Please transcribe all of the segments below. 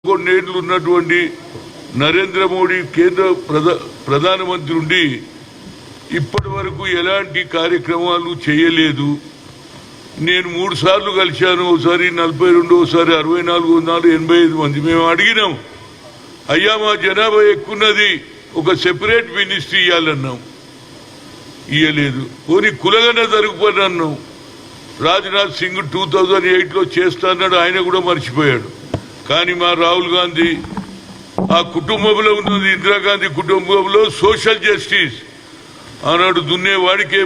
కొన్నేళ్లు ఉన్నటువంటి నరేంద్ర మోడీ కేంద్ర ప్రధానమంత్రి ఉండి ఇప్పటి వరకు ఎలాంటి కార్యక్రమాలు చేయలేదు. నేను 3 సార్లు కలిశాను. ఒకసారి 42, ఒకసారి 64, 85 మంది. మేము అడిగినాం, అయ్యా మా జనాభా ఎక్కున్నది, ఒక సెపరేట్ మినిస్ట్రీ ఇవ్వాలన్నాం, ఇవ్వలేదు. పోనీ కులగన జరుగుపని అన్నాం. రాజ్నాథ్ సింగ్ 2008లో చేస్తాన్నాడు, ఆయన కూడా మర్చిపోయాడు. కానీ మా రాహుల్ గాంధీ ఆ కుటుంబంలో ఉన్నది, ఇందిరాగాంధీ కుటుంబంలో సోషల్ జస్టిస్. ఆనాడు దున్నేవాడికే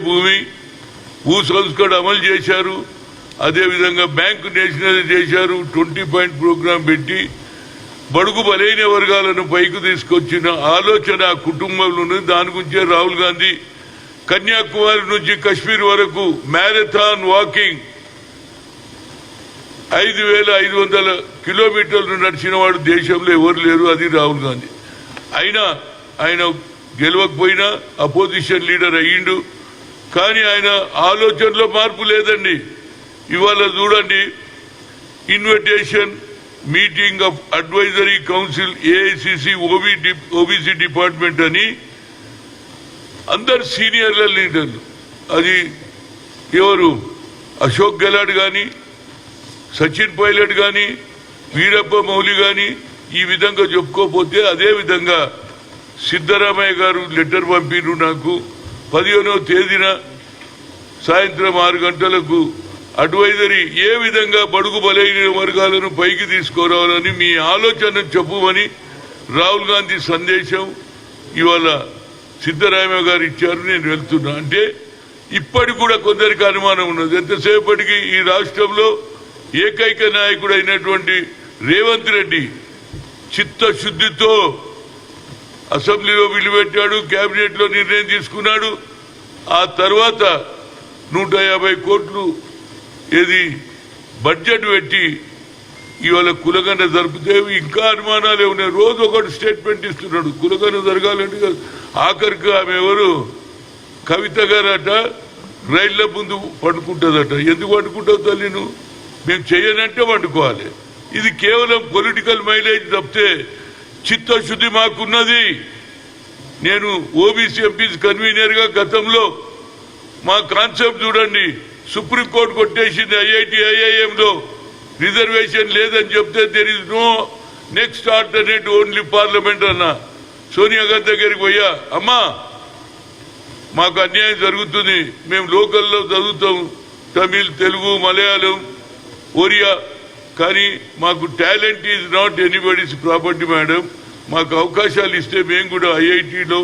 భూ సంస్కరణ అమలు చేశారు. అదేవిధంగా బ్యాంకు నేషనలైజ్ చేశారు. 20 పాయింట్ ప్రోగ్రాం పెట్టి బడుగు బలైన వర్గాలను పైకి తీసుకొచ్చిన ఆలోచన ఆ కుటుంబంలో ఉన్నది. దాని గురించే రాహుల్ గాంధీ కన్యాకుమారి నుంచి కశ్మీర్ వరకు మ్యారథాన్ వాకింగ్ 5500 కిలోమీటర్లు నడిచిన వాడు దేశంలో ఎవరు లేరు, అది రాహుల్ గాంధీ. అయినా ఆయన గెలవకపోయినా అపోజిషన్ లీడర్ అయ్యిండు. కానీ ఆయన ఆలోచనలో మార్పు లేదండి. ఇవాళ చూడండి, invitation meeting of advisory council AICC OBC department అని అందరు సీనియర్ల లీడర్లు, అది ఎవరు అశోక్ గెహ్లాట్ కానీ, సచిన్ పైలట్ కానీ, వీరప్ప మౌలి కానీ ఈ విధంగా చెప్పుకోకపోతే, అదే విధంగా సిద్ధరామయ్య గారు లెటర్ పంపిరు నాకు 15వ తేదీన సాయంత్రం 6 గంటలకు అడ్వైజరీ ఏ విధంగా బడుగు బలైన వర్గాలను పైకి తీసుకురావాలని మీ ఆలోచన చెప్పమని రాహుల్ గాంధీ సందేశం ఇవాళ సిద్ధరామయ్య గారు ఇచ్చారు. నేను వెళ్తున్నా. అంటే ఇప్పటికి కూడా కొందరికి అనుమానం ఉన్నది. ఎంతసేపటికి ఈ రాష్ట్రంలో ఏకైక నాయకుడు అయినటువంటి రేవంత్ రెడ్డి చిత్తశుద్ధితో అసెంబ్లీలో బిల్లు పెట్టాడు, కేబినెట్ లో నిర్ణయం తీసుకున్నాడు. ఆ తర్వాత 150 కోట్లు ఏది బడ్జెట్ పెట్టి ఇవాళ కులగన జరిపితే ఇంకా అనుమానాలే ఉన్నాయి. రోజు ఒకటి స్టేట్మెంట్ ఇస్తున్నాడు. కులగన జరగాలంటే ఆఖరికి ఆమె ఎవరు కవిత గారట రైళ్ల ముందు పండుకుంటుందట. ఎందుకు పండుకుంటావు తల్లి నువ్వు? మేము చేయనంటే వండుకోవాలి. ఇది కేవలం పొలిటికల్ మైలేజ్ తప్పితే చిత్తశుద్ధి మాకున్నది. నేను ఓబీసీ ఎంపీస్ కన్వీనర్ గా గతంలో మా కాన్సెప్ట్ చూడండి, సుప్రీంకోర్టు కొట్టేసింది. ఐఐఎంలో రిజర్వేషన్ లేదని చెప్తే there is no next alternate only parliament అన్నా. సోనియా గాంధీ దగ్గరికి పోయా, అమ్మా మాకు అన్యాయం జరుగుతుంది, మేము లోకల్లో చదువుతాం, తమిళ్, తెలుగు, మలయాళం, ఒరియా, కానీ మాకు talent is not anybody's property madam. మాకు అవకాశాలు ఇస్తే మేము కూడా ఐఐటీలో,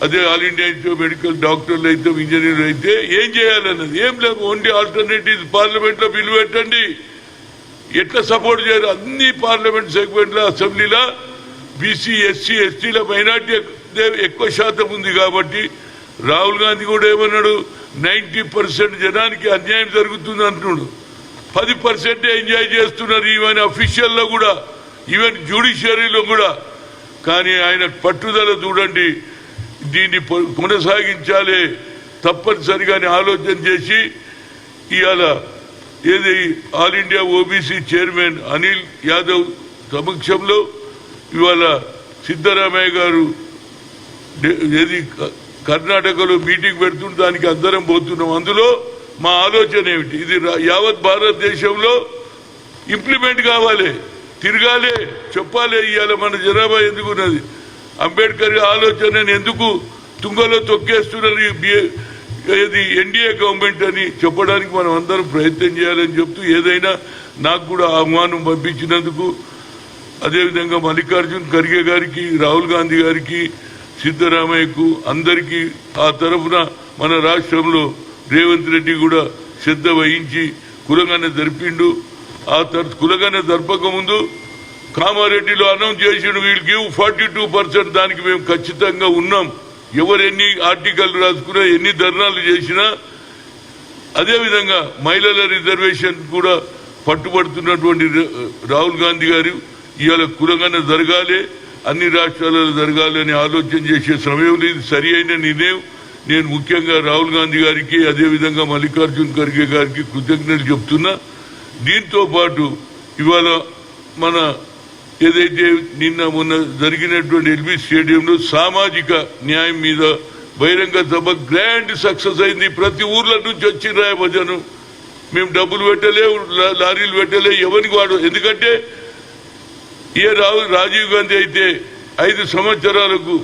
అదే ఆల్ ఇండియా ఇన్స్టిట్యూట్ మెడికల్ డాక్టర్లు అయితే, ఇంజనీర్లు అయితే ఏం చేయాలన్నది ఏం లేదు. ఓన్లీ ఆల్టర్నేటివ్ పార్లమెంట్ లో బిల్లు పెట్టండి. ఎట్లా సపోర్ట్ చేయరు? అన్ని పార్లమెంట్ సెగ్మెంట్ల అసెంబ్లీలో బీసీ, ఎస్సీ, ఎస్టీల మైనార్టీ ఎక్కువ శాతం ఉంది కాబట్టి రాహుల్ గాంధీ కూడా ఏమన్నాడు, 90% జనానికి అన్యాయం జరుగుతుంది అంటున్నాడు. 10% ఎంజాయ్ చేస్తున్నారు ఈవెన్ అఫీషియల్లో కూడా, ఈవెన్ జ్యుడిషియరీలో కూడా. కానీ ఆయన పట్టుదల చూడండి, దీన్ని కొనసాగించాలి తప్పనిసరిగా ఆలోచన చేసి ఇవాళ ఏది all India OBC chairman Anil Yadav సమక్షంలో ఇవాళ సిద్ధరామయ్య గారు ఏది కర్ణాటకలో మీటింగ్ పెడుతుంటే దానికి అందరం పోతున్నాం. అందులో మా ఆలోచన ఏమిటి, ఇది యావత్ భారతదేశంలో ఇంప్లిమెంట్ కావాలి, తిరగాలి, చెప్పాలి. ఇవాళ మన జనాభా ఎందుకున్నది, అంబేద్కర్ ఆలోచనని ఎందుకు తుంగలో తొక్కేస్తున్నారు ఏది ఎన్డీఏ గవర్నమెంట్ అని చెప్పడానికి మనం అందరం ప్రయత్నం చేయాలని చెప్తూ, ఏదైనా నాకు కూడా ఆహ్వానం పంపించినందుకు, అదేవిధంగా మల్లికార్జున్ ఖర్గే గారికి, రాహుల్ గాంధీ గారికి, సిద్ధరామయ్యకు అందరికీ ఆ తరఫున మన రాష్ట్రంలో రేవంత్ రెడ్డి కూడా శ్రద్ధ వహించి కులగన జరిపిండు. ఆ కులగన జరపక ముందు కామారెడ్డిలో అనౌన్స్ చేసిండు, వీల్ గివ్ 42%. దానికి మేము ఖచ్చితంగా ఉన్నాం. ఎవరు ఎన్ని ఆర్టికల్ రాసుకున్నా, ఎన్ని ధర్నాలు చేసినా, అదేవిధంగా మహిళల రిజర్వేషన్ కూడా పట్టుబడుతున్నటువంటి రాహుల్ గాంధీ గారు ఇవాళ కులగన జరగాలి, అన్ని రాష్ట్రాలలో జరగాలి అని ఆలోచన చేసే సమయంలో ఇది సరి అయిన నిర్ణయం. నేను ముఖ్యంగా రాహుల్ గాంధీ గారికి, అదేవిధంగా మల్లికార్జున్ ఖర్గే గారికి కృతజ్ఞతలు చెప్తున్నా. దీంతో పాటు ఇవాళ మన ఏదైతే నిన్న మొన్న జరిగినటువంటి ఎల్బీ స్టేడియంలో సామాజిక న్యాయం మీద బహిరంగ సభ గ్రాండ్ సక్సెస్ అయింది. ప్రతి ఊర్ల నుంచి వచ్చిన భజను మేము డబ్బులు పెట్టలే, లారీలు పెట్టలే, ఎవరికి వాడు. ఎందుకంటే రాజీవ్ గాంధీ అయితే 5 సంవత్సరాలకు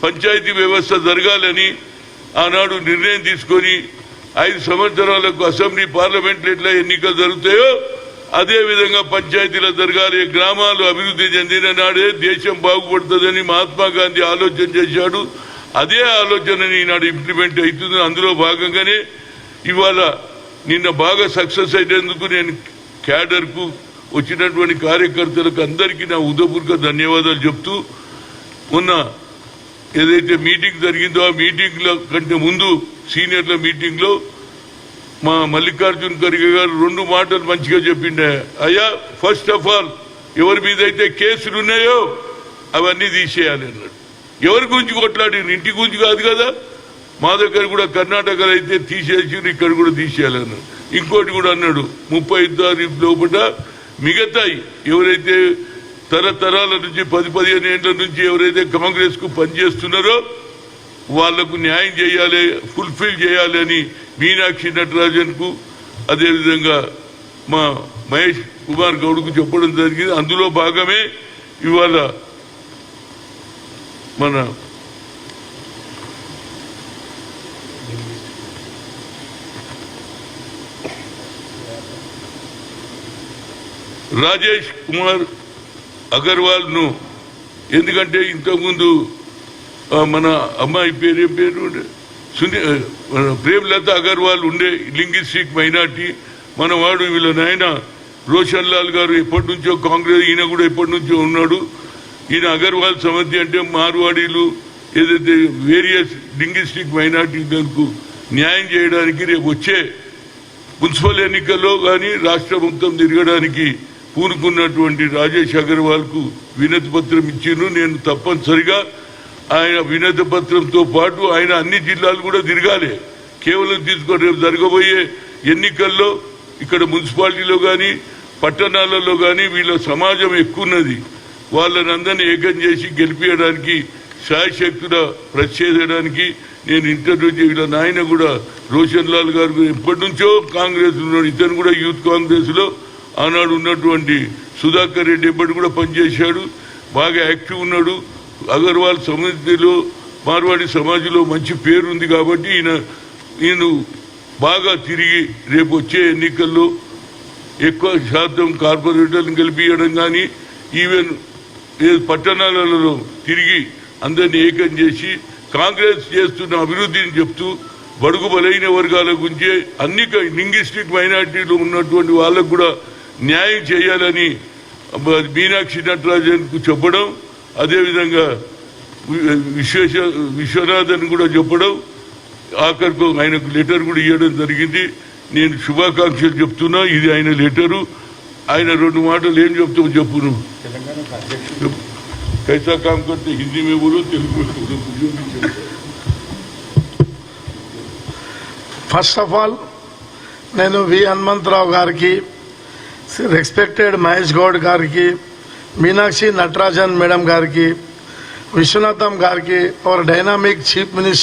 పంచాయతీ వ్యవస్థ జరగాలని ఆనాడు నిర్ణయం తీసుకొని 5 సంవత్సరాలకు అసెంబ్లీ పార్లమెంట్లు ఎట్లా ఎన్నికలు జరుగుతాయో అదే విధంగా పంచాయతీలు జరగాలి, గ్రామాలు అభివృద్ధి చెందిన నాడే దేశం బాగుపడుతుందని మహాత్మా గాంధీ ఆలోచన చేశాడు. అదే ఆలోచనని ఈనాడు ఇంప్లిమెంట్ అవుతుంది. అందులో భాగంగానే ఇవాళ నిన్న బాగా సక్సెస్ అయినందుకు నేను క్యాడర్కు వచ్చినటువంటి కార్యకర్తలకు అందరికీ నా ఉదయపూర్వక ధన్యవాదాలు చెప్తూ, మొన్న ఏదైతే మీటింగ్ జరిగిందో ఆ మీటింగ్ల కంటే ముందు సీనియర్ల మీటింగ్లో మా మల్లికార్జున్ ఖర్గే గారు 2 మాటలు మంచిగా చెప్పిండే. అయ్యా, ఫస్ట్ ఆఫ్ ఆల్ ఎవరి మీద అయితే కేసులు ఉన్నాయో అవన్నీ తీసేయాలి అన్నాడు. ఎవరి గురించి కొట్లాడింది? ఇంటి గురించి కాదు కదా. మా దగ్గర కూడా కర్ణాటకలో అయితే తీసేసి ఇక్కడ కూడా తీసేయాలన్నాడు. ఇంకోటి కూడా అన్నాడు, 30 తారీఖు లోపల మిగతాయి ఎవరైతే తరతరాల నుంచి 10-15 ఏళ్ల నుంచి ఎవరైతే కాంగ్రెస్ కు పనిచేస్తున్నారో వాళ్లకు న్యాయం చేయాలి, ఫుల్ఫిల్ చేయాలి అని మీనాక్షి నటరాజన్ కు అదేవిధంగా మా మహేష్ కుమార్ గౌడ్కు చెప్పడం జరిగింది. అందులో భాగమే ఇవాళ మన రాజేష్ కుమార్ అగర్వాల్ ను, ఎందుకంటే ఇంతకుముందు మన అమ్మాయి పేరు ప్రేమ్లత అగర్వాల్ ఉండే లింగ్విస్టిక్ మైనార్టీ, మన వాడు వీళ్ళ నాయన రోషన్ లాల్ గారు ఎప్పటి నుంచో కాంగ్రెస్, ఈయన కూడా ఎప్పటి నుంచో ఉన్నాడు. ఈయన అగర్వాల్ సమితి అంటే మార్వాడీలు ఏదైతే వేరియస్ లింగ్విస్టిక్ మైనార్టీలకు న్యాయం చేయడానికి రేపు వచ్చే మున్సిపల్ ఎన్నికల్లో కానీ రాష్ట్ర మొత్తం తిరగడానికి పూనుకున్నటువంటి రాజేష్ అగర్వాల్ కు వినతి పత్రం ఇచ్చిండ్రు. నేను తప్పనిసరిగా ఆయన వినతి పత్రంతో పాటు ఆయన అన్ని జిల్లాలు కూడా తిరగాలి. కేవలం తీసుకొని రేపు జరగబోయే ఎన్నికల్లో ఇక్కడ మున్సిపాలిటీలో కానీ పట్టణాలలో కానీ వీళ్ళ సమాజం ఎక్కున్నది. వాళ్ళని అందరినీ ఏకం చేసి గెలిపించడానికి శాయశక్తుల ప్రచేయడానికి నేను ఇంటర్వ్యూ వీళ్ళ నాయన కూడా రోషన్ లాల్ గారు ఎప్పటి నుంచో కాంగ్రెస్ ఉన్నాడు. ఇతను కూడా యూత్ కాంగ్రెస్ లో ఆనాడు ఉన్నటువంటి సుధాకర్ రెడ్డి ఎప్పటి కూడా పనిచేశాడు, బాగా యాక్టివ్ ఉన్నాడు. అగర్వాల్ సమితిలో మార్వాడి సమాజంలో మంచి పేరు ఉంది కాబట్టి ఈయన బాగా తిరిగి రేపు వచ్చే ఎన్నికల్లో ఎక్కువ శాతం కార్పొరేటర్లను గెలిపించడం కానీ ఈవెన్ పట్టణాలలో తిరిగి అందరినీ ఏకం చేసి కాంగ్రెస్ చేస్తున్న అభివృద్ధిని చెప్తూ బడుగు బలైన వర్గాల గురించి అన్ని లింగ్విస్టిక్ మైనార్టీలు ఉన్నటువంటి వాళ్ళకు కూడా న్యాయం చేయాలని మీనాక్షి నటరాజన్ కు చెప్పడం, అదేవిధంగా విశ్వనాథన్ కూడా చెప్పడం, ఆఖరికి ఆయనకు లెటర్ కూడా ఇవ్వడం జరిగింది. నేను శుభాకాంక్షలు చెప్తున్నా. ఇది ఆయన లెటరు. ఆయన 2 మాటలు ఏం చెప్తావు చెప్పు. నువ్వు कैसा काम करते हिंदी में बोलो, तेलुगु में बोलो. ఫస్ట్ ఆఫ్ ఆల్ నేను వి హనుమంతరావు గారికి, రెస్పెక్టెడ్ మహేష్ గౌడ్ గారికి, మీనాక్షి నటరాజన్ మేడం గారికి, విశ్వనాథం గారికి, और डायनामिक चीफ मिनिस्टर